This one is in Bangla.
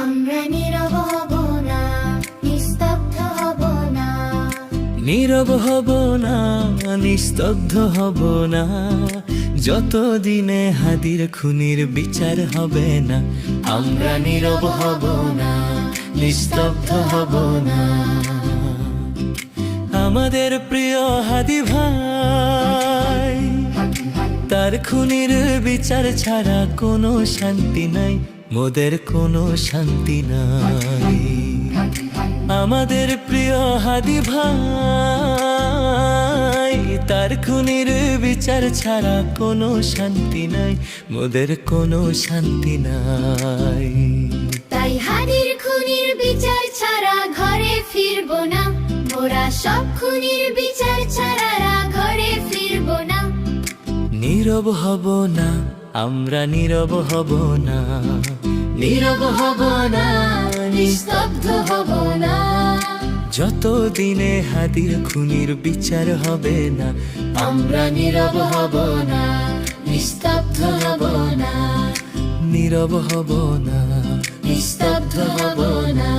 আমরা নীরব হব না, নিস্তব্ধ হব না। নীরব হব না, নিস্তব্ধ হব না, যতদিনে হাদির খুনির বিচার হবে না। আমরা নীরব হব না, নিস্তব্ধ হব না। আমাদের প্রিয় হাদি ভাই, তার খুনির বিচার ছাড়া কোনো শান্তি নাই, মোদের কোনো শান্তি নাই। আমাদের প্রিয় হাদি ভাই, তার খুনির বিচার ছাড়া কোনো শান্তি নাই, মোদের কোনো শান্তি নাই। তাই হাদির খুনির বিচার ছাড়া ঘরে ফিরবো না, মোরা সব খুনির বিচার ছাড়া ঘরে ফিরবো না। নীরব হব না, আমরা নীরব হব না, নীরব হব না, নিস্তব্ধ হব না। যতদিনে হাদির খুনির বিচার হবে না। আমরা নীরব হব না, নিস্তব্ধ হব না। নীরব হব না, নিস্তব্ধ হব না।